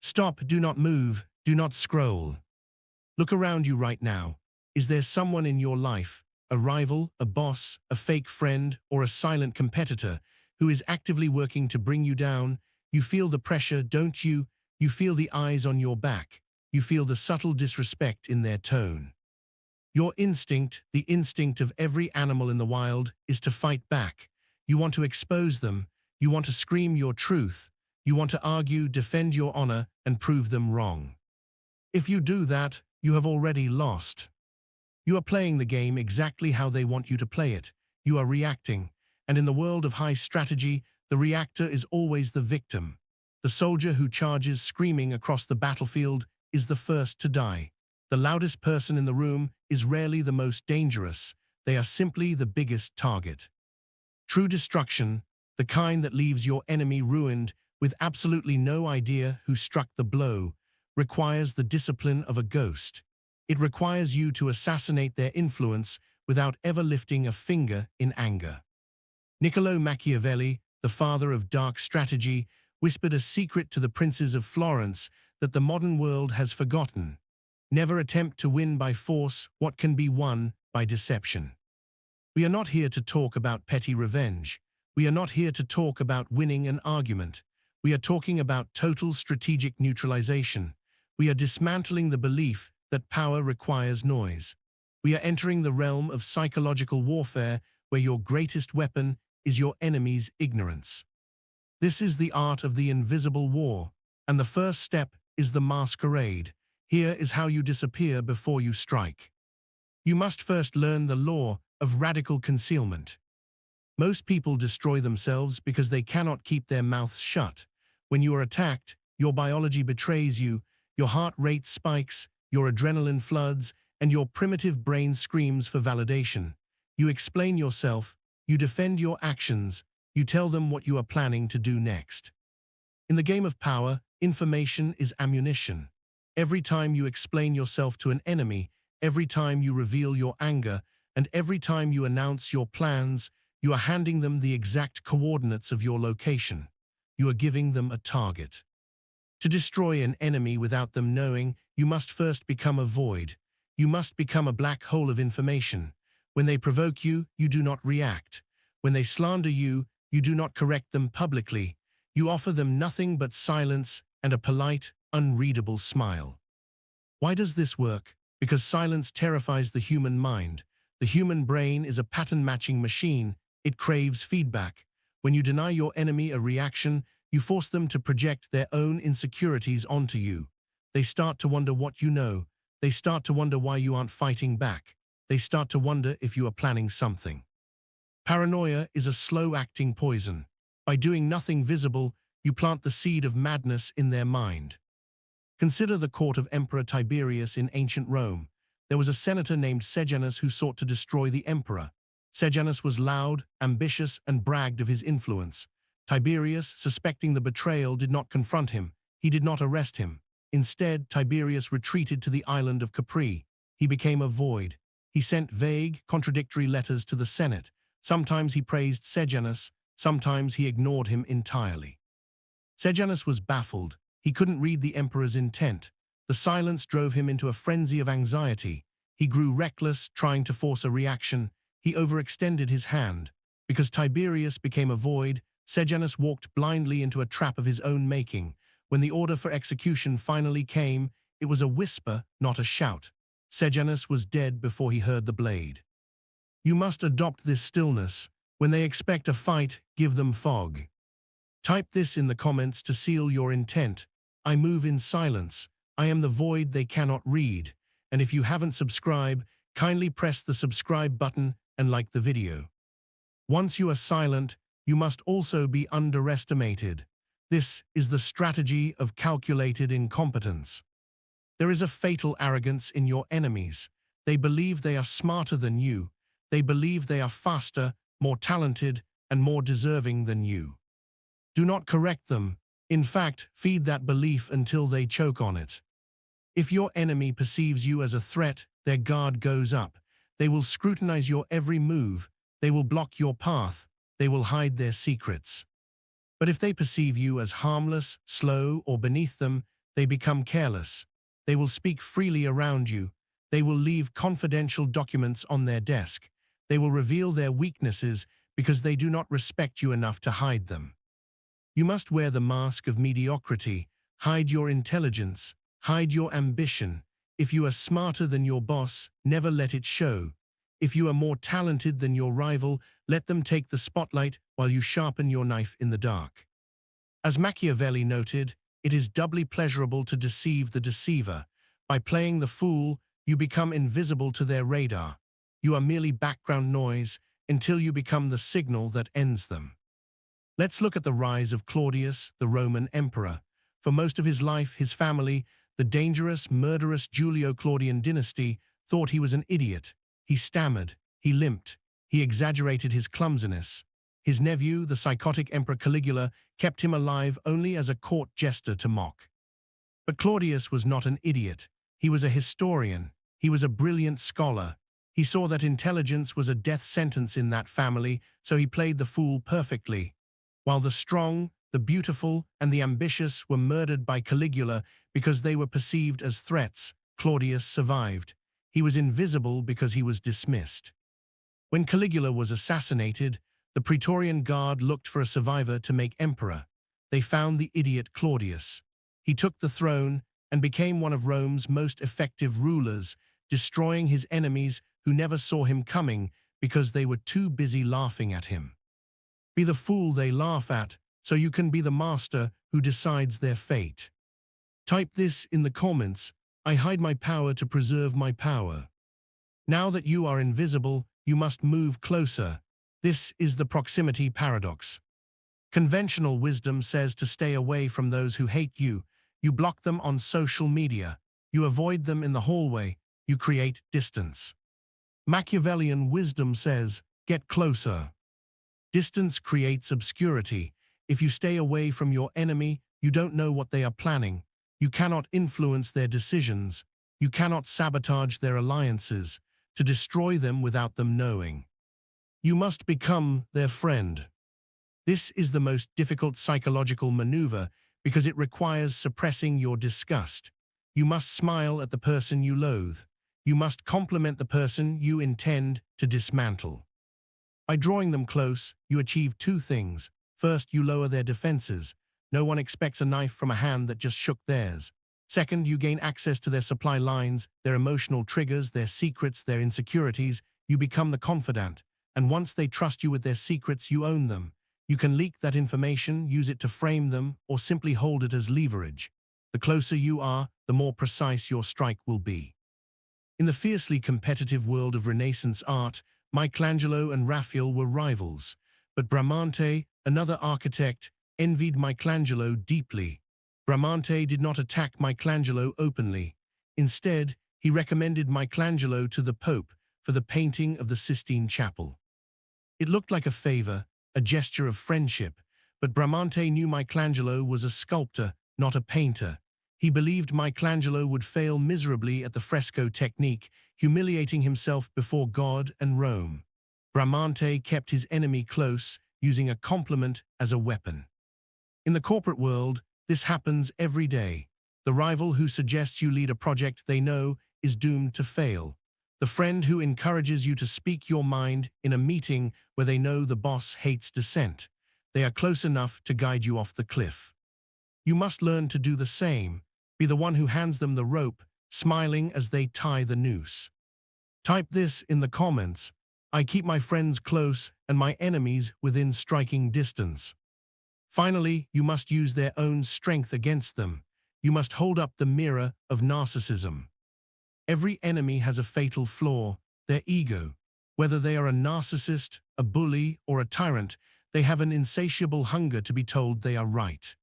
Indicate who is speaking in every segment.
Speaker 1: Stop, do not move, do not scroll. Look around you right now. Is there someone in your life, a rival, a boss, a fake friend, or a silent competitor, who is actively working to bring you down? You feel the pressure, don't you? You feel the eyes on your back. You feel the subtle disrespect in their tone. Your instinct, the instinct of every animal in the wild, is to fight back. You want to expose them. You want to scream your truth. You want to argue, defend your honor, and prove them wrong. If you do that, you have already lost. You are playing the game exactly how they want you to play it. You are reacting. And in the world of high strategy, the reactor is always the victim. The soldier who charges screaming across the battlefield is the first to die. The loudest person in the room is rarely the most dangerous. They are simply the biggest target. True destruction, the kind that leaves your enemy ruined with absolutely no idea who struck the blow, requires the discipline of a ghost. It requires you to assassinate their influence without ever lifting a finger in anger. Niccolo Machiavelli, the father of dark strategy, whispered a secret to the princes of Florence that the modern world has forgotten. Never attempt to win by force what can be won by deception. We are not here to talk about petty revenge. We are not here to talk about winning an argument. We are talking about total strategic neutralization. We are dismantling the belief that power requires noise. We are entering the realm of psychological warfare where your greatest weapon is your enemy's ignorance. This is the art of the invisible war, and the first step is the masquerade. Here is how you disappear before you strike. You must first learn the law of radical concealment. Most people destroy themselves because they cannot keep their mouths shut. When you are attacked, your biology betrays you, your heart rate spikes, your adrenaline floods, and your primitive brain screams for validation. You explain yourself, you defend your actions, you tell them what you are planning to do next. In the game of power, information is ammunition. Every time you explain yourself to an enemy, every time you reveal your anger, and every time you announce your plans, you are handing them the exact coordinates of your location. You are giving them a target. To destroy an enemy without them knowing, you must first become a void. You must become a black hole of information. When they provoke you, you do not react. When they slander you, you do not correct them publicly. You offer them nothing but silence and a polite, unreadable smile. Why does this work? Because silence terrifies the human mind. The human brain is a pattern-matching machine. It craves feedback. When you deny your enemy a reaction, you force them to project their own insecurities onto you. They start to wonder what you know. They start to wonder why you aren't fighting back. They start to wonder if you are planning something. Paranoia is a slow-acting poison. By doing nothing visible, you plant the seed of madness in their mind. Consider the court of Emperor Tiberius in ancient Rome. There was a senator named Sejanus who sought to destroy the emperor. Sejanus was loud, ambitious, and bragged of his influence. Tiberius, suspecting the betrayal, did not confront him. He did not arrest him. Instead, Tiberius retreated to the island of Capri. He became a void. He sent vague, contradictory letters to the Senate. Sometimes he praised Sejanus, sometimes he ignored him entirely. Sejanus was baffled. He couldn't read the emperor's intent. The silence drove him into a frenzy of anxiety. He grew reckless, trying to force a reaction. He overextended his hand. Because Tiberius became a void, Sejanus walked blindly into a trap of his own making. When the order for execution finally came, it was a whisper, not a shout. Sejanus was dead before he heard the blade. You must adopt this stillness. When they expect a fight, give them fog. Type this in the comments to seal your intent. I move in silence. I am the void they cannot read. And if you haven't subscribed, kindly press the subscribe button and like the video. Once you are silent, you must also be underestimated. This is the strategy of calculated incompetence. There is a fatal arrogance in your enemies. They believe they are smarter than you. They believe they are faster, more talented, and more deserving than you. Do not correct them. In fact, feed that belief until they choke on it. If your enemy perceives you as a threat, their guard goes up. They will scrutinize your every move. They will block your path. They will hide their secrets. But if they perceive you as harmless, slow, or beneath them, They become careless. They will speak freely around you. They will leave confidential documents on their desk. They will reveal their weaknesses because they do not respect you enough to hide them. You must wear the mask of mediocrity, hide your intelligence, hide your ambition. If you are smarter than your boss, never let it show. If you are more talented than your rival, let them take the spotlight while you sharpen your knife in the dark. As Machiavelli noted, it is doubly pleasurable to deceive the deceiver. By playing the fool, you become invisible to their radar. You are merely background noise until you become the signal that ends them. Let's look at the rise of Claudius, the Roman emperor. For most of his life, his family, the dangerous, murderous Julio-Claudian dynasty, thought he was an idiot. He stammered, he limped, he exaggerated his clumsiness. His nephew, the psychotic Emperor Caligula, kept him alive only as a court jester to mock. But Claudius was not an idiot. He was a historian. He was a brilliant scholar. He saw that intelligence was a death sentence in that family, so he played the fool perfectly. While the strong, the beautiful, and the ambitious were murdered by Caligula because they were perceived as threats, Claudius survived. He was invisible because he was dismissed. When Caligula was assassinated, the Praetorian Guard looked for a survivor to make emperor. They found the idiot Claudius. He took the throne and became one of Rome's most effective rulers, destroying his enemies who never saw him coming because they were too busy laughing at him. Be the fool they laugh at, so you can be the master who decides their fate. Type this in the comments: I hide my power to preserve my power. Now that you are invisible, you must move closer. This is the proximity paradox. Conventional wisdom says to stay away from those who hate you. You block them on social media. You avoid them in the hallway. You create distance. Machiavellian wisdom says, get closer. Distance creates obscurity. If you stay away from your enemy, you don't know what they are planning. You cannot influence their decisions. You cannot sabotage their alliances, to destroy them without them knowing. You must become their friend. This is the most difficult psychological maneuver because it requires suppressing your disgust. You must smile at the person you loathe. You must compliment the person you intend to dismantle. By drawing them close, you achieve two things. First, you lower their defenses. No one expects a knife from a hand that just shook theirs. Second, you gain access to their supply lines, their emotional triggers, their secrets, their insecurities. You become the confidant. And once they trust you with their secrets, you own them. You can leak that information, use it to frame them, or simply hold it as leverage. The closer you are, the more precise your strike will be. In the fiercely competitive world of Renaissance art, Michelangelo and Raphael were rivals, but Bramante, another architect, envied Michelangelo deeply. Bramante did not attack Michelangelo openly. Instead, he recommended Michelangelo to the Pope for the painting of the Sistine Chapel. It looked like a favor, a gesture of friendship, but Bramante knew Michelangelo was a sculptor, not a painter. He believed Michelangelo would fail miserably at the fresco technique, humiliating himself before God and Rome. Bramante kept his enemy close, using a compliment as a weapon. In the corporate world, this happens every day. The rival who suggests you lead a project they know is doomed to fail. The friend who encourages you to speak your mind in a meeting where they know the boss hates dissent. They are close enough to guide you off the cliff. You must learn to do the same. Be the one who hands them the rope, smiling as they tie the noose. Type this in the comments: I keep my friends close and my enemies within striking distance. Finally, you must use their own strength against them. You must hold up the mirror of narcissism. Every enemy has a fatal flaw, their ego. Whether they are a narcissist, a bully, or a tyrant, they have an insatiable hunger to be told they are right.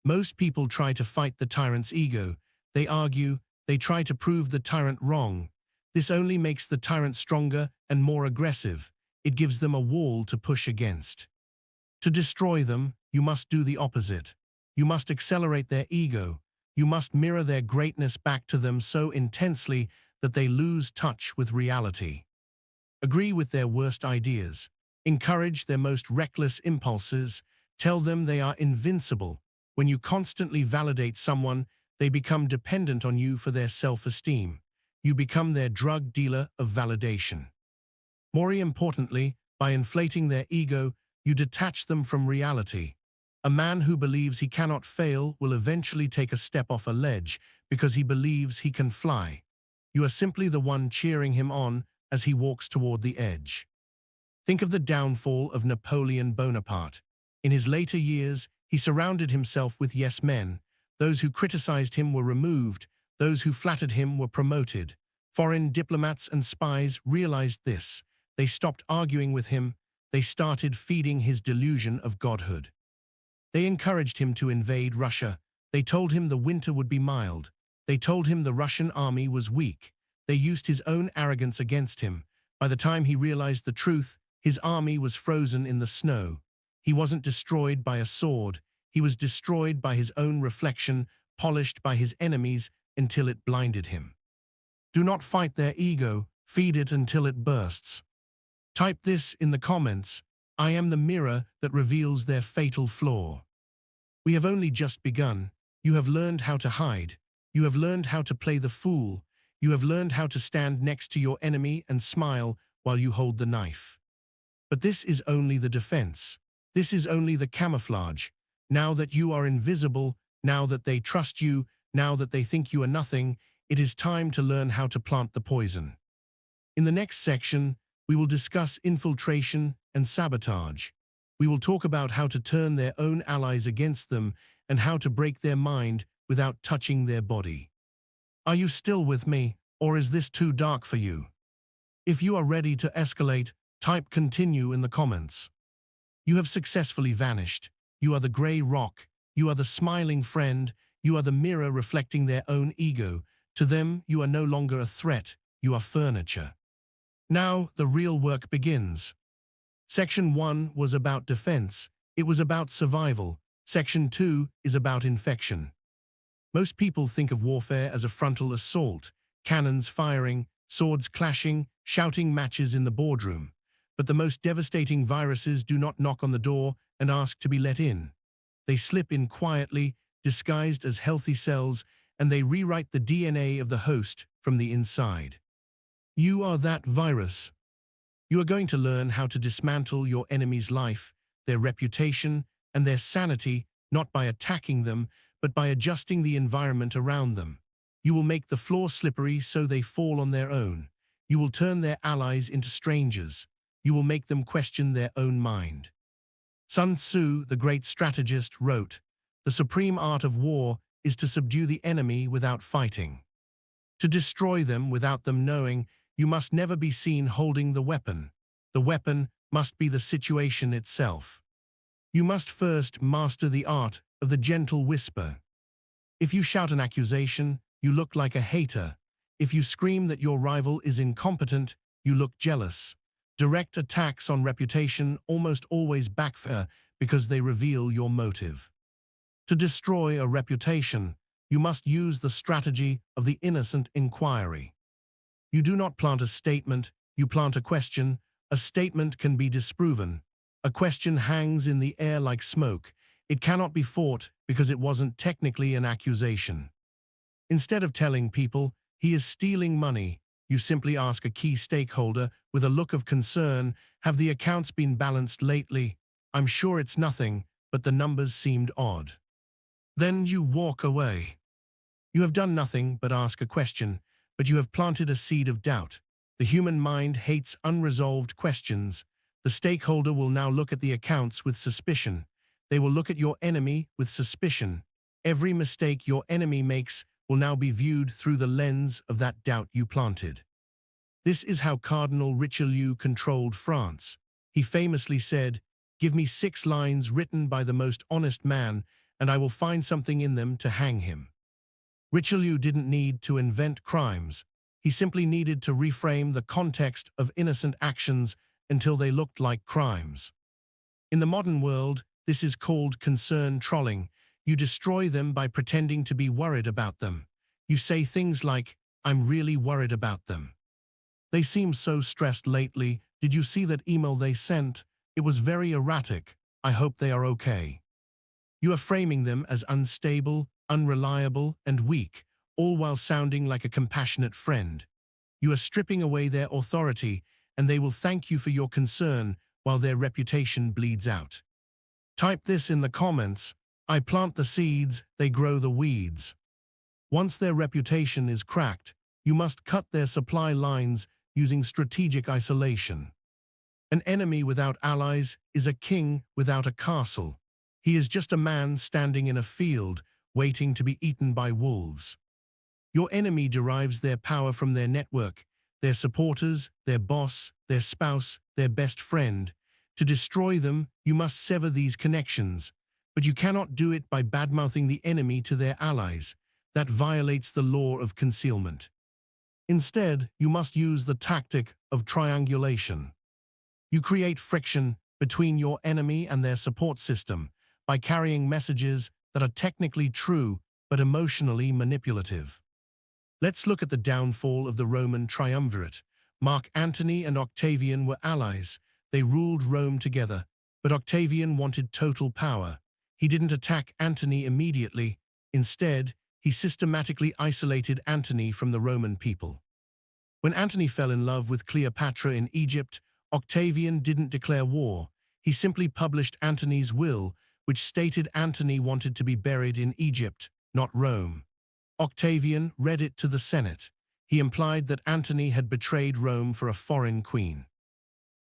Speaker 1: Most people try to fight the tyrant's ego. They argue, they try to prove the tyrant wrong. This only makes the tyrant stronger and more aggressive. It gives them a wall to push against. To destroy them, you must do the opposite. You must accelerate their ego. You must mirror their greatness back to them so intensely that they lose touch with reality. Agree with their worst ideas. Encourage their most reckless impulses. Tell them they are invincible. When you constantly validate someone, They become dependent on you for their self-esteem. You become their drug dealer of validation. More importantly, by inflating their ego, you detach them from reality. A man who believes he cannot fail will eventually take a step off a ledge because he believes he can fly. You are simply the one cheering him on as he walks toward the edge. Think of the downfall of Napoleon Bonaparte. In his later years, he surrounded himself with yes men. Those who criticized him were removed. Those who flattered him were promoted. Foreign diplomats and spies realized this. They stopped arguing with him. They started feeding his delusion of godhood. They encouraged him to invade Russia. They told him the winter would be mild. They told him the Russian army was weak. They used his own arrogance against him. By the time he realized the truth, his army was frozen in the snow. He wasn't destroyed by a sword. He was destroyed by his own reflection, polished by his enemies until it blinded him. Do not fight their ego. Feed it until it bursts. Type this in the comments. I am the mirror that reveals their fatal flaw. We have only just begun. You have learned how to hide. You have learned how to play the fool. You have learned how to stand next to your enemy and smile while you hold the knife. But this is only the defense. This is only the camouflage. Now that you are invisible, now that they trust you, now that they think you are nothing, it is time to learn how to plant the poison. In the next section, we will discuss infiltration and sabotage. We will talk about how to turn their own allies against them and how to break their mind without touching their body. Are you still with me, or is this too dark for you? If you are ready to escalate, type continue in the comments. You have successfully vanished. You are the gray rock. You are the smiling friend. You are the mirror reflecting their own ego. To them, you are no longer a threat. You are furniture. Now, the real work begins. Section 1 was about defense. It was about survival. Section 2 is about infection. Most people think of warfare as a frontal assault, cannons firing, swords clashing, shouting matches in the boardroom. But the most devastating viruses do not knock on the door and ask to be let in. They slip in quietly, disguised as healthy cells, and they rewrite the DNA of the host from the inside. You are that virus. You are going to learn how to dismantle your enemy's life, their reputation, and their sanity, not by attacking them, but by adjusting the environment around them. You will make the floor slippery so they fall on their own. You will turn their allies into strangers. You will make them question their own mind. Sun Tzu, the great strategist, wrote, "The supreme art of war is to subdue the enemy without fighting. To destroy them without them knowing, you must never be seen holding the weapon. The weapon must be the situation itself. You must first master the art of the gentle whisper. If you shout an accusation, you look like a hater. If you scream that your rival is incompetent, you look jealous. Direct attacks on reputation almost always backfire because they reveal your motive. To destroy a reputation, you must use the strategy of the innocent inquiry. You do not plant a statement, you plant a question. A statement can be disproven. A question hangs in the air like smoke. It cannot be fought because it wasn't technically an accusation. Instead of telling people, he is stealing money, you simply ask a key stakeholder with a look of concern, have the accounts been balanced lately? I'm sure it's nothing, but the numbers seemed odd. Then you walk away. You have done nothing but ask a question, but you have planted a seed of doubt. The human mind hates unresolved questions. The stakeholder will now look at the accounts with suspicion. They will look at your enemy with suspicion. Every mistake your enemy makes will now be viewed through the lens of that doubt you planted. This is how Cardinal Richelieu controlled France. He famously said, "Give me 6 lines written by the most honest man, and I will find something in them to hang him." Richelieu didn't need to invent crimes. He simply needed to reframe the context of innocent actions until they looked like crimes. In the modern world, this is called concern trolling. You destroy them by pretending to be worried about them. You say things like, "I'm really worried about them. They seem so stressed lately. Did you see that email they sent? It was very erratic. I hope they are okay." You are framing them as unstable, unreliable, and weak, all while sounding like a compassionate friend. You are stripping away their authority, and they will thank you for your concern while their reputation bleeds out. Type this in the comments: I plant the seeds, they grow the weeds. Once their reputation is cracked, you must cut their supply lines using strategic isolation. An enemy without allies is a king without a castle. He is just a man standing in a field, waiting to be eaten by wolves. Your enemy derives their power from their network, their supporters, their boss, their spouse, their best friend. To destroy them, you must sever these connections, but you cannot do it by badmouthing the enemy to their allies. That violates the law of concealment. Instead, you must use the tactic of triangulation. You create friction between your enemy and their support system by carrying messages that are technically true but emotionally manipulative. Let's look at the downfall of the Roman triumvirate. Mark Antony and Octavian were allies. They ruled Rome together, but Octavian wanted total power. He didn't attack Antony immediately. Instead, he systematically isolated Antony from the Roman people. When Antony fell in love with Cleopatra in Egypt, Octavian didn't declare war. He simply published Antony's will, which stated Antony wanted to be buried in Egypt, not Rome. Octavian read it to the Senate. He implied that Antony had betrayed Rome for a foreign queen.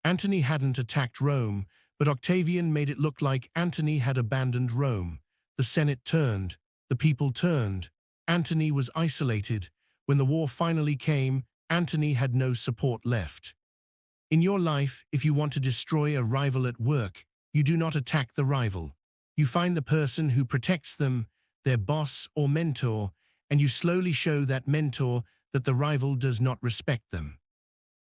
Speaker 1: Antony hadn't attacked Rome, but Octavian made it look like Antony had abandoned Rome. The Senate turned. The people turned. Antony was isolated. When the war finally came, Antony had no support left. In your life, if you want to destroy a rival at work, you do not attack the rival. You find the person who protects them, their boss or mentor, and you slowly show that mentor that the rival does not respect them.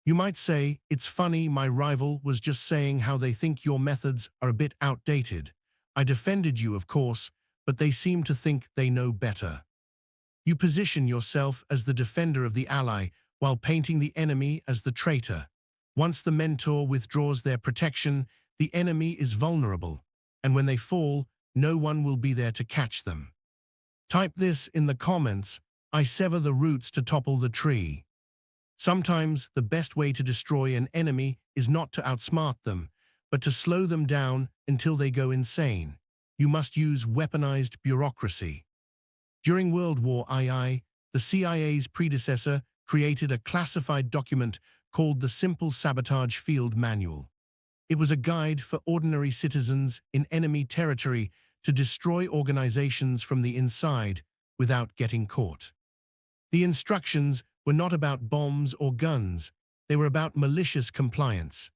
Speaker 1: You might say, it's funny, my rival was just saying how they think your methods are a bit outdated. I defended you, of course, but they seem to think they know better. You position yourself as the defender of the ally while painting the enemy as the traitor. Once the mentor withdraws their protection, the enemy is vulnerable, and when they fall, no one will be there to catch them. Type this in the comments: I sever the roots to topple the tree. Sometimes the best way to destroy an enemy is not to outsmart them, but to slow them down until they go insane. You must use weaponized bureaucracy. During World War II, the CIA's predecessor created a classified document called the Simple Sabotage Field Manual. It was a guide for ordinary citizens in enemy territory to destroy organizations from the inside without getting caught. The instructions were not about bombs or guns, they were about malicious compliance.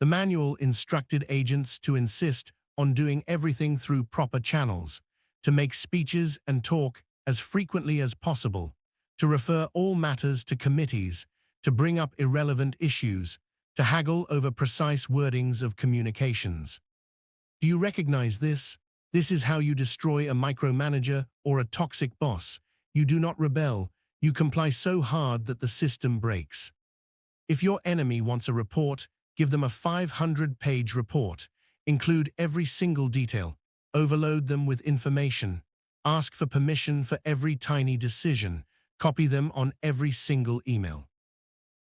Speaker 1: The manual instructed agents to insist on doing everything through proper channels, to make speeches and talk as frequently as possible, to refer all matters to committees, to bring up irrelevant issues, to haggle over precise wordings of communications. Do you recognize this? This is how you destroy a micromanager or a toxic boss. You do not rebel. You comply so hard that the system breaks. If your enemy wants a report, give them a 500-page report. Include every single detail. Overload them with information. Ask for permission for every tiny decision. Copy them on every single email.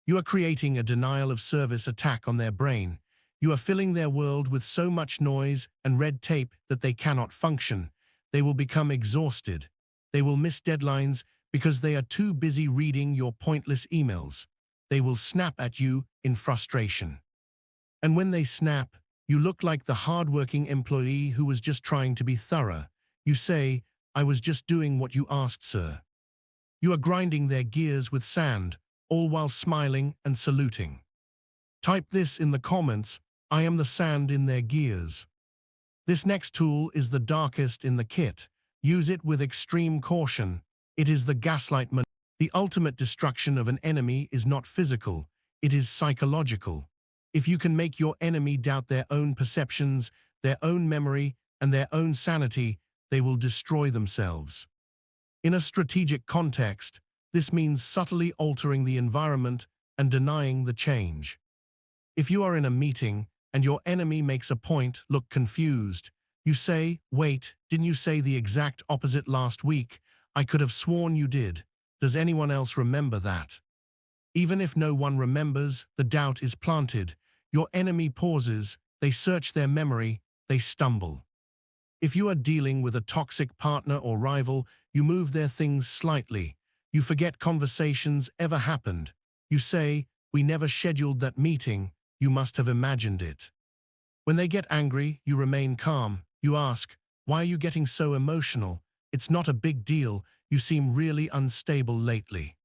Speaker 1: You are creating a denial-of-service attack on their brain. You are filling their world with so much noise and red tape that they cannot function. They will become exhausted. They will miss deadlines because they are too busy reading your pointless emails. They will snap at you in frustration. And when they snap, you look like the hard-working employee who was just trying to be thorough. You say, "I was just doing what you asked, sir." You are grinding their gears with sand, all while smiling and saluting. Type this in the comments: I am the sand in their gears. This next tool is the darkest in the kit. Use it with extreme caution. It is the gaslight maneuver. The ultimate destruction of an enemy is not physical, it is psychological. If you can make your enemy doubt their own perceptions, their own memory, and their own sanity, they will destroy themselves. In a strategic context, this means subtly altering the environment and denying the change. If you are in a meeting and your enemy makes a point, look confused. You say, wait, didn't you say the exact opposite last week? I could have sworn you did. Does anyone else remember that? Even if no one remembers, the doubt is planted. Your enemy pauses, they search their memory, they stumble. If you are dealing with a toxic partner or rival, you move their things slightly. You forget conversations ever happened. You say, we never scheduled that meeting, you must have imagined it. When they get angry, you remain calm. You ask, why are you getting so emotional? It's not a big deal, you seem really unstable lately.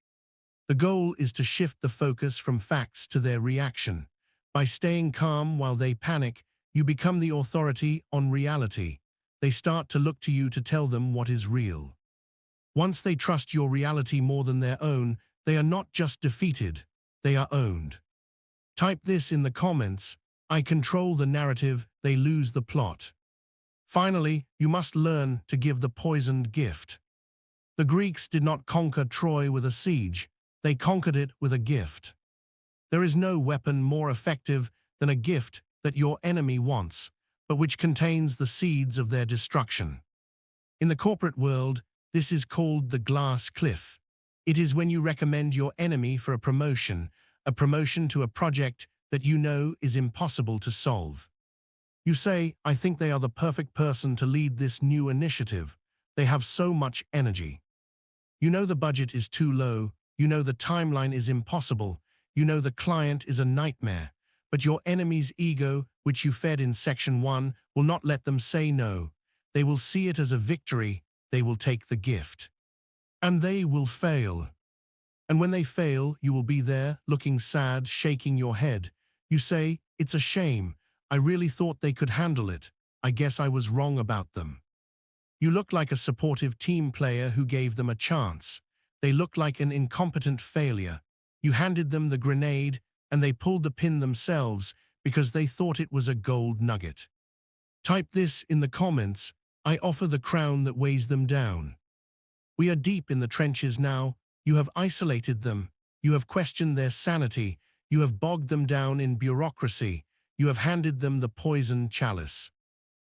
Speaker 1: The goal is to shift the focus from facts to their reaction. By staying calm while they panic, you become the authority on reality. They start to look to you to tell them what is real. Once they trust your reality more than their own, they are not just defeated, they are owned. Type this in the comments, I control the narrative, they lose the plot. Finally, you must learn to give the poisoned gift. The Greeks did not conquer Troy with a siege, they conquered it with a gift. There is no weapon more effective than a gift that your enemy wants, but which contains the seeds of their destruction. In the corporate world, this is called the glass cliff. It is when you recommend your enemy for a promotion to a project that you know is impossible to solve. You say, I think they are the perfect person to lead this new initiative. They have so much energy. You know the budget is too low, you know the timeline is impossible, you know the client is a nightmare, but your enemy's ego, which you fed in section 1, will not let them say no. They will see it as a victory, they will take the gift. And they will fail. And when they fail, you will be there, looking sad, shaking your head. You say, it's a shame, I really thought they could handle it, I guess I was wrong about them. You look like a supportive team player who gave them a chance. They look like an incompetent failure. You handed them the grenade, and they pulled the pin themselves because they thought it was a gold nugget. Type this in the comments, I offer the crown that weighs them down. We are deep in the trenches now. You have isolated them. You have questioned their sanity. You have bogged them down in bureaucracy. You have handed them the poison chalice.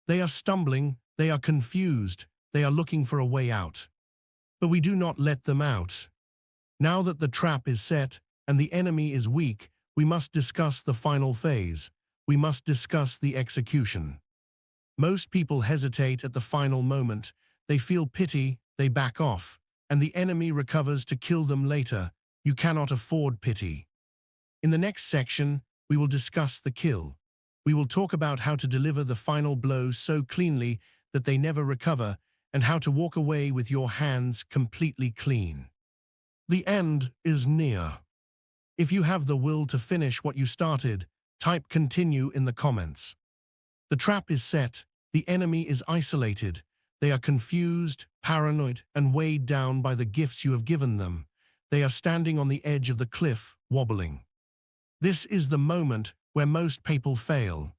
Speaker 1: They are stumbling. They are confused. They are looking for a way out. But we do not let them out. Now that the trap is set and the enemy is weak, we must discuss the final phase. We must discuss the execution. Most people hesitate at the final moment. They feel pity, they back off, and the enemy recovers to kill them later. You cannot afford pity. In the next section, we will discuss the kill. We will talk about how to deliver the final blow so cleanly that they never recover, and how to walk away with your hands completely clean. The end is near. If you have the will to finish what you started, type continue in the comments. The trap is set, the enemy is isolated, they are confused, paranoid, and weighed down by the gifts you have given them. They are standing on the edge of the cliff, wobbling. This is the moment where most people fail.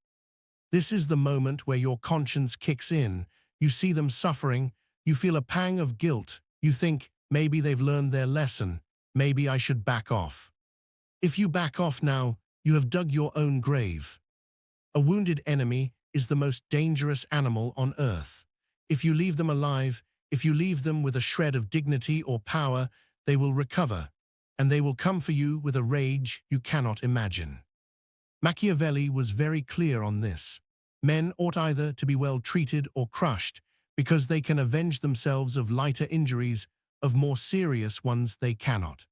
Speaker 1: This is the moment where your conscience kicks in. You see them suffering, you feel a pang of guilt, you think, maybe they've learned their lesson, maybe I should back off. If you back off now, you have dug your own grave. A wounded enemy is the most dangerous animal on earth. If you leave them alive, if you leave them with a shred of dignity or power, they will recover, and they will come for you with a rage you cannot imagine. Machiavelli was very clear on this. Men ought either to be well treated or crushed, because they can avenge themselves of lighter injuries, of more serious ones they cannot.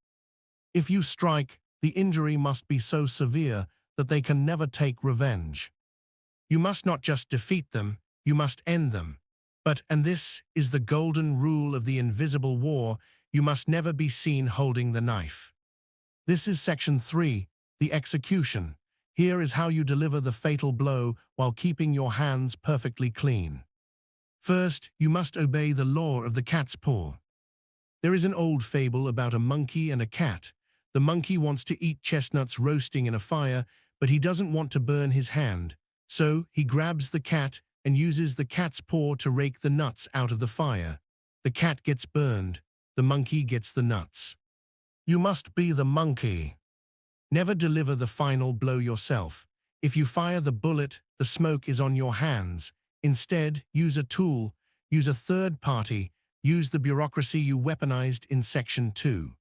Speaker 1: If you strike, the injury must be so severe that they can never take revenge. You must not just defeat them, you must end them. But, and this is the golden rule of the invisible war, you must never be seen holding the knife. This is section 3, the execution. Here is how you deliver the fatal blow while keeping your hands perfectly clean. First, you must obey the law of the cat's paw. There is an old fable about a monkey and a cat. The monkey wants to eat chestnuts roasting in a fire, but he doesn't want to burn his hand. So he grabs the cat and uses the cat's paw to rake the nuts out of the fire. The cat gets burned. The monkey gets the nuts. You must be the monkey. Never deliver the final blow yourself. If you fire the bullet, the smoke is on your hands. Instead, use a tool, use a third party, use the bureaucracy you weaponized in Section 2.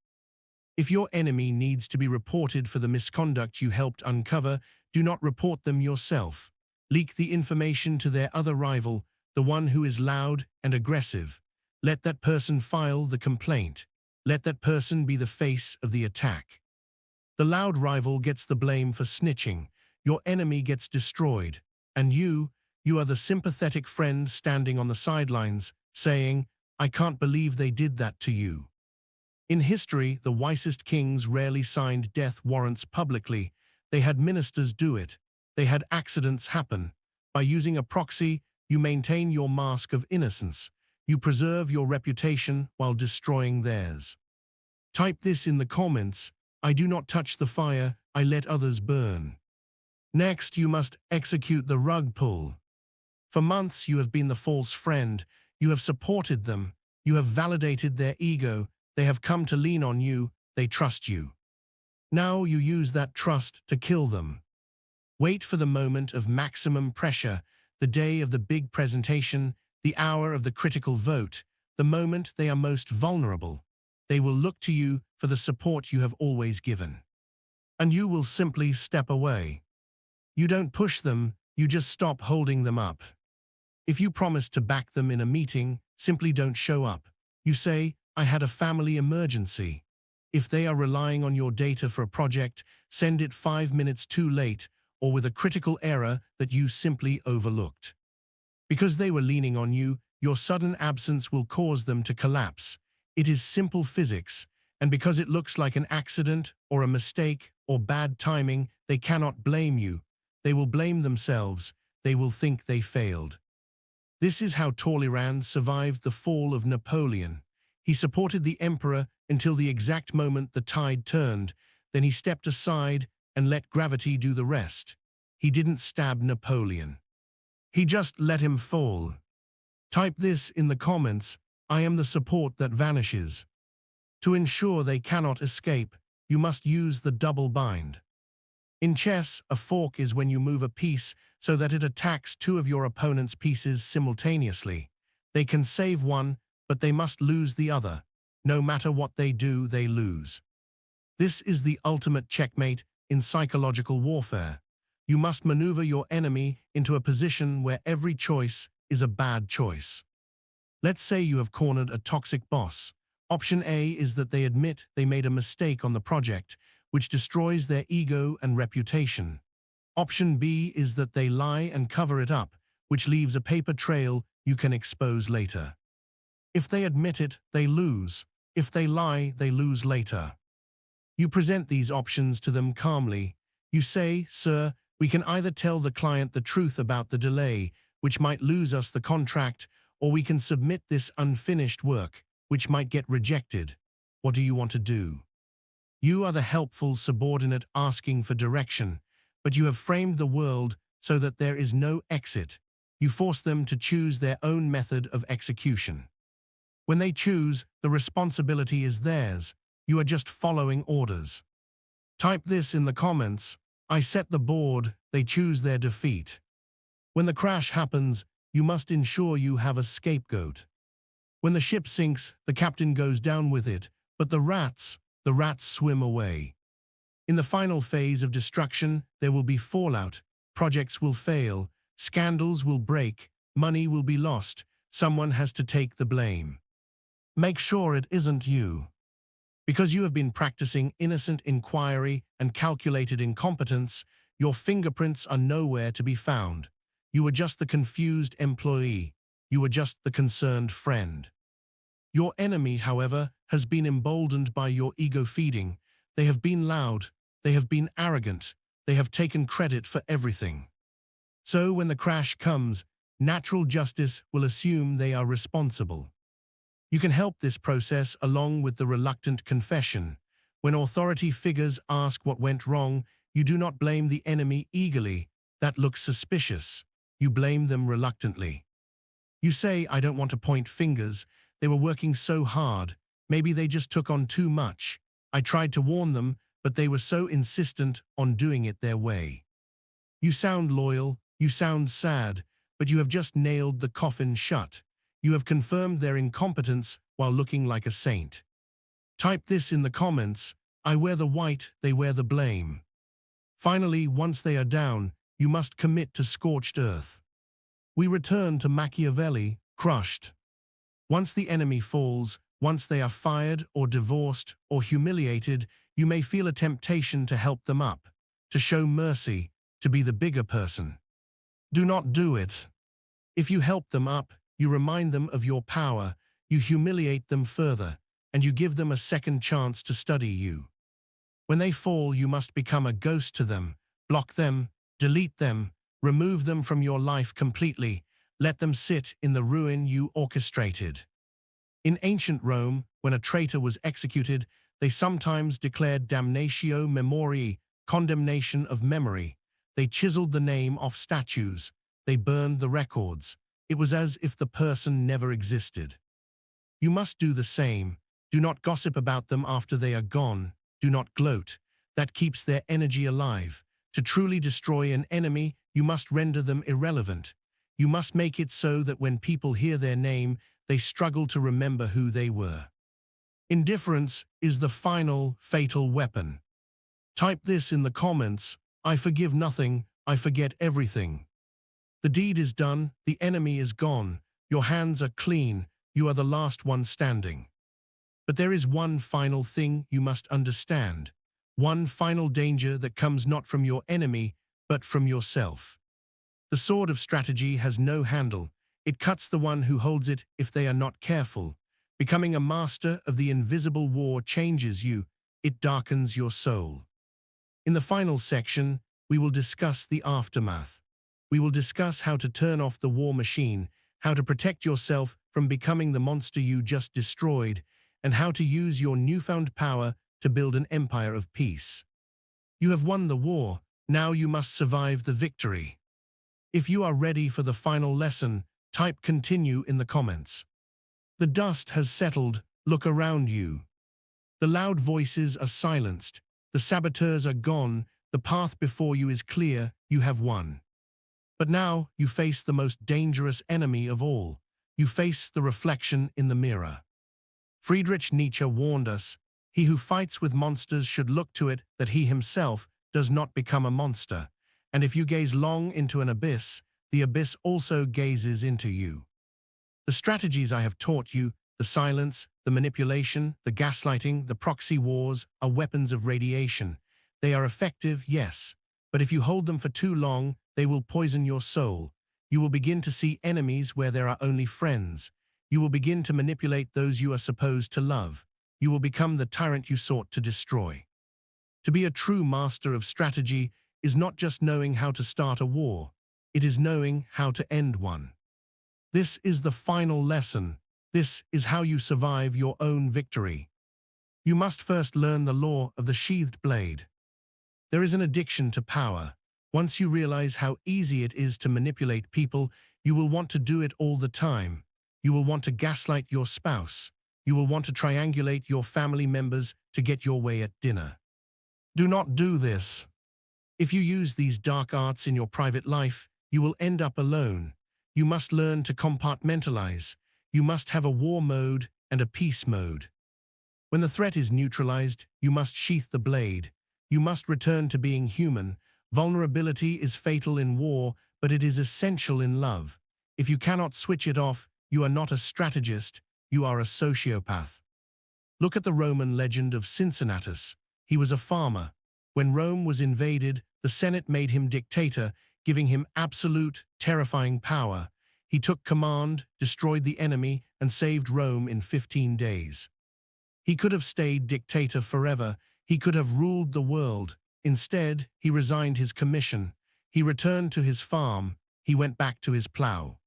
Speaker 1: If your enemy needs to be reported for the misconduct you helped uncover, do not report them yourself. Leak the information to their other rival, the one who is loud and aggressive. Let that person file the complaint. Let that person be the face of the attack. The loud rival gets the blame for snitching. Your enemy gets destroyed. And you are the sympathetic friend standing on the sidelines, saying, "I can't believe they did that to you." In history, the wisest kings rarely signed death warrants publicly. They had ministers do it. They had accidents happen. By using a proxy, you maintain your mask of innocence. You preserve your reputation while destroying theirs. Type this in the comments: I do not touch the fire, I let others burn. Next, you must execute the rug pull. For months, you have been the false friend. You have supported them. You have validated their ego. They have come to lean on you. They trust you. Now you use that trust to kill them. Wait for the moment of maximum pressure, the day of the big presentation, the hour of the critical vote, the moment they are most vulnerable. They will look to you for the support you have always given. And you will simply step away. You don't push them, you just stop holding them up. If you promise to back them in a meeting, simply don't show up. You say, "I had a family emergency." If they are relying on your data for a project, send it 5 minutes too late or with a critical error that you simply overlooked. Because they were leaning on you, your sudden absence will cause them to collapse. It is simple physics, and because it looks like an accident or a mistake or bad timing, they cannot blame you. They will blame themselves. They will think they failed. This is how Talleyrand survived the fall of Napoleon. He supported the emperor until the exact moment the tide turned. Then he stepped aside and let gravity do the rest. He didn't stab Napoleon. He just let him fall. Type this in the comments: I am the support that vanishes. To ensure they cannot escape, you must use the double bind. In chess, a fork is when you move a piece so that it attacks two of your opponent's pieces simultaneously. They can save one, but they must lose the other. No matter what they do, they lose. This is the ultimate checkmate in psychological warfare. You must maneuver your enemy into a position where every choice is a bad choice. Let's say you have cornered a toxic boss. Option A is that they admit they made a mistake on the project, which destroys their ego and reputation. Option B is that they lie and cover it up, which leaves a paper trail you can expose later. If they admit it, they lose. If they lie, they lose later. You present these options to them calmly. You say, "Sir, we can either tell the client the truth about the delay, which might lose us the contract, or we can submit this unfinished work, which might get rejected. What do you want to do?" You are the helpful subordinate asking for direction, but you have framed the world so that there is no exit. You force them to choose their own method of execution. When they choose, the responsibility is theirs. You are just following orders. Type this in the comments: I set the board, they choose their defeat. When the crash happens, you must ensure you have a scapegoat. When the ship sinks, the captain goes down with it, but the rats swim away. In the final phase of destruction, there will be fallout, projects will fail, scandals will break, money will be lost, someone has to take the blame. Make sure it isn't you. Because you have been practicing innocent inquiry and calculated incompetence, your fingerprints are nowhere to be found. You were just the confused employee. You were just the concerned friend. Your enemy, however, has been emboldened by your ego feeding. They have been loud. They have been arrogant. They have taken credit for everything. So when the crash comes, natural justice will assume they are responsible. You can help this process along with the reluctant confession. When authority figures ask what went wrong, you do not blame the enemy eagerly. That looks suspicious. You blame them reluctantly. You say, "I don't want to point fingers. They were working so hard. Maybe they just took on too much. I tried to warn them, but they were so insistent on doing it their way." You sound loyal. You sound sad. but you have just nailed the coffin shut. You have confirmed their incompetence while looking like a saint. Type this in the comments: I wear the white, they wear the blame. Finally, once they are down, you must commit to scorched earth. We return to Machiavelli, crushed. Once the enemy falls, once they are fired or divorced or humiliated, you may feel a temptation to help them up, to show mercy, to be the bigger person. Do not do it. If you help them up, you remind them of your power, you humiliate them further, and you give them a second chance to study you. When they fall, you must become a ghost to them, block them, delete them, remove them from your life completely, let them sit in the ruin you orchestrated. In ancient Rome, when a traitor was executed, they sometimes declared damnatio memoriae, condemnation of memory. They chiseled the name off statues. They burned the records. It was as if the person never existed. You must do the same. Do not gossip about them after they are gone. Do not gloat. That keeps their energy alive. To truly destroy an enemy, you must render them irrelevant. You must make it so that when people hear their name, they struggle to remember who they were. Indifference is the final, fatal weapon. Type this in the comments: I forgive nothing, I forget everything. The deed is done, the enemy is gone, your hands are clean, you are the last one standing. But there is one final thing you must understand, one final danger that comes not from your enemy, but from yourself. The sword of strategy has no handle. It cuts the one who holds it if they are not careful. Becoming a master of the invisible war changes you. It darkens your soul. In the final section, we will discuss the aftermath. We will discuss how to turn off the war machine, how to protect yourself from becoming the monster you just destroyed, and how to use your newfound power to build an empire of peace. You have won the war. Now you must survive the victory. If you are ready for the final lesson, type continue in the comments. The dust has settled. Look around you. The loud voices are silenced. The saboteurs are gone. The path before you is clear. You have won. But now you face the most dangerous enemy of all. You face the reflection in the mirror. Friedrich Nietzsche warned us, he who fights with monsters should look to it that he himself does not become a monster. And if you gaze long into an abyss, the abyss also gazes into you. The strategies I have taught you, the silence, the manipulation, the gaslighting, the proxy wars, are weapons of radiation. They are effective, yes, but if you hold them for too long, they will poison your soul. You will begin to see enemies where there are only friends. You will begin to manipulate those you are supposed to love. You will become the tyrant you sought to destroy. To be a true master of strategy is not just knowing how to start a war. It is knowing how to end one. This is the final lesson. This is how you survive your own victory. You must first learn the law of the sheathed blade. There is an addiction to power. Once you realize how easy it is to manipulate people, you will want to do it all the time. You will want to gaslight your spouse. You will want to triangulate your family members to get your way at dinner. Do not do this. If you use these dark arts in your private life, you will end up alone. You must learn to compartmentalize. You must have a war mode and a peace mode. When the threat is neutralized, you must sheath the blade. You must return to being human. Vulnerability is fatal in war, but it is essential in love. If you cannot switch it off, you are not a strategist, you are a sociopath. Look at the Roman legend of Cincinnatus. He was a farmer. When Rome was invaded, the Senate made him dictator, giving him absolute, terrifying power. He took command, destroyed the enemy, and saved Rome in 15 days. He could have stayed dictator forever. He could have ruled the world. Instead, he resigned his commission. He returned to his farm. He went back to his plow.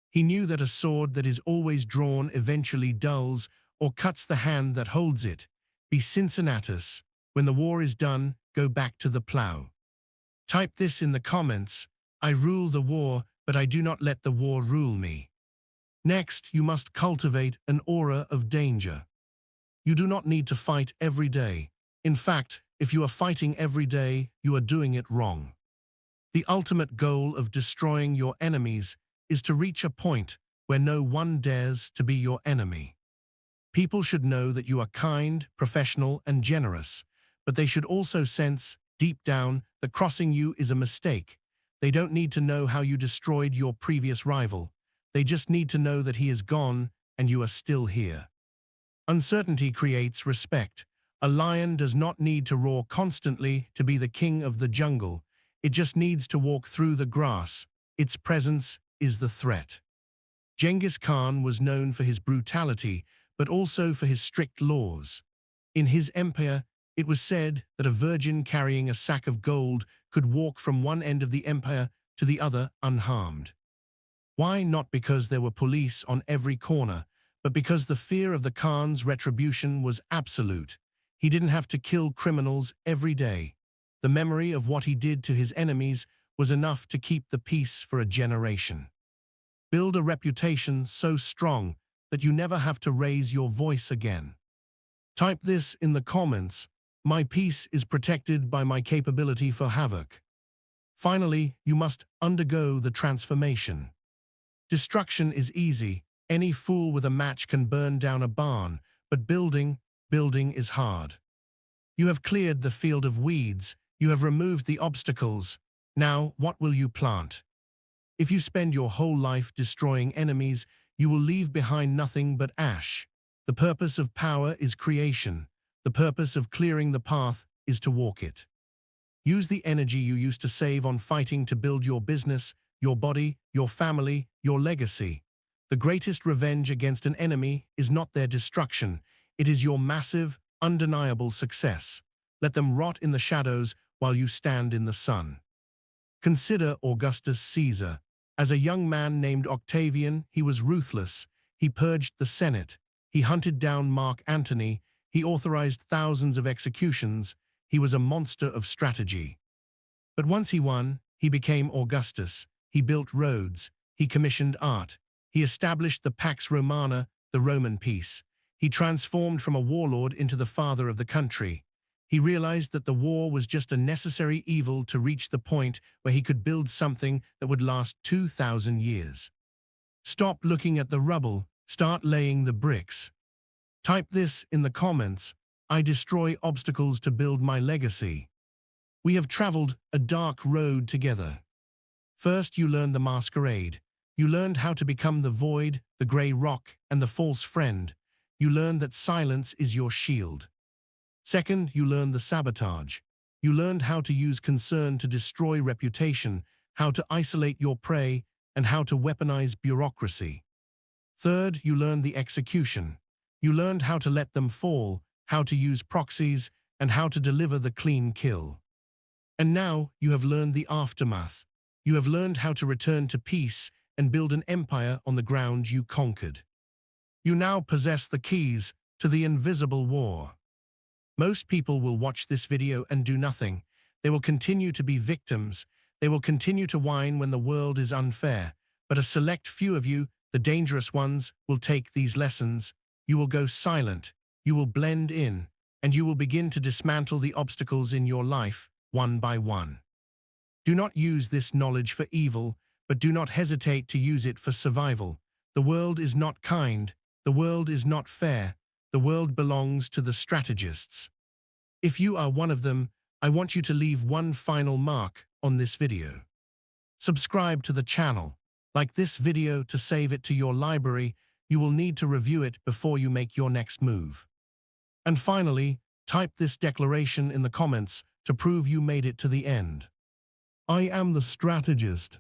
Speaker 1: He knew that a sword that is always drawn eventually dulls or cuts the hand that holds it. Be Cincinnatus. When the war is done, go back to the plow. Type this in the comments: I rule the war, but I do not let the war rule me. Next, you must cultivate an aura of danger. You do not need to fight every day. In fact, if you are fighting every day, you are doing it wrong. The ultimate goal of destroying your enemies is to reach a point where no one dares to be your enemy. People should know that you are kind, professional, and generous, but they should also sense, deep down, that crossing you is a mistake. They don't need to know how you destroyed your previous rival. They just need to know that he is gone and you are still here. Uncertainty creates respect. A lion does not need to roar constantly to be the king of the jungle. It just needs to walk through the grass. Its presence is the threat. Genghis Khan was known for his brutality, but also for his strict laws. In his empire, it was said that a virgin carrying a sack of gold could walk from one end of the empire to the other unharmed. Why? Not because there were police on every corner, but because the fear of the Khan's retribution was absolute. He didn't have to kill criminals every day. The memory of what he did to his enemies was enough to keep the peace for a generation. Build a reputation so strong that you never have to raise your voice again. Type this in the comments: my peace is protected by my capability for havoc. Finally, you must undergo the transformation. Destruction is easy. Any fool with a match can burn down a barn, but building is hard. You have cleared the field of weeds. You have removed the obstacles. Now, what will you plant? If you spend your whole life destroying enemies, you will leave behind nothing but ash. The purpose of power is creation. The purpose of clearing the path is to walk it. Use the energy you used to save on fighting to build your business, your body, your family, your legacy. The greatest revenge against an enemy is not their destruction. It is your massive, undeniable success. Let them rot in the shadows while you stand in the sun. Consider Augustus Caesar. As a young man named Octavian, he was ruthless. He purged the Senate. He hunted down Mark Antony. He authorized thousands of executions. He was a monster of strategy. But once he won, he became Augustus. He built roads. He commissioned art. He established the Pax Romana, the Roman peace. He transformed from a warlord into the father of the country. He realized that the war was just a necessary evil to reach the point where he could build something that would last 2,000 years. Stop looking at the rubble. Start laying the bricks. Type this in the comments: I destroy obstacles to build my legacy. We have traveled a dark road together. First, you learned the masquerade. You learned how to become the void, the gray rock, and the false friend. You learned that silence is your shield. Second, you learned the sabotage. You learned how to use concern to destroy reputation, how to isolate your prey, and how to weaponize bureaucracy. Third, you learned the execution. You learned how to let them fall, how to use proxies, and how to deliver the clean kill. And now you have learned the aftermath. You have learned how to return to peace and build an empire on the ground you conquered. You now possess the keys to the invisible war. Most people will watch this video and do nothing. They will continue to be victims. They will continue to whine when the world is unfair. But a select few of you, the dangerous ones, will take these lessons. You will go silent. You will blend in. And you will begin to dismantle the obstacles in your life, one by one. Do not use this knowledge for evil, but do not hesitate to use it for survival. The world is not kind. The world is not fair. The world belongs to the strategists. If you are one of them, I want you to leave one final mark on this video. Subscribe to the channel. Like this video to save it to your library. You will need to review it before you make your next move. And finally, type this declaration in the comments to prove you made it to the end. I am the strategist.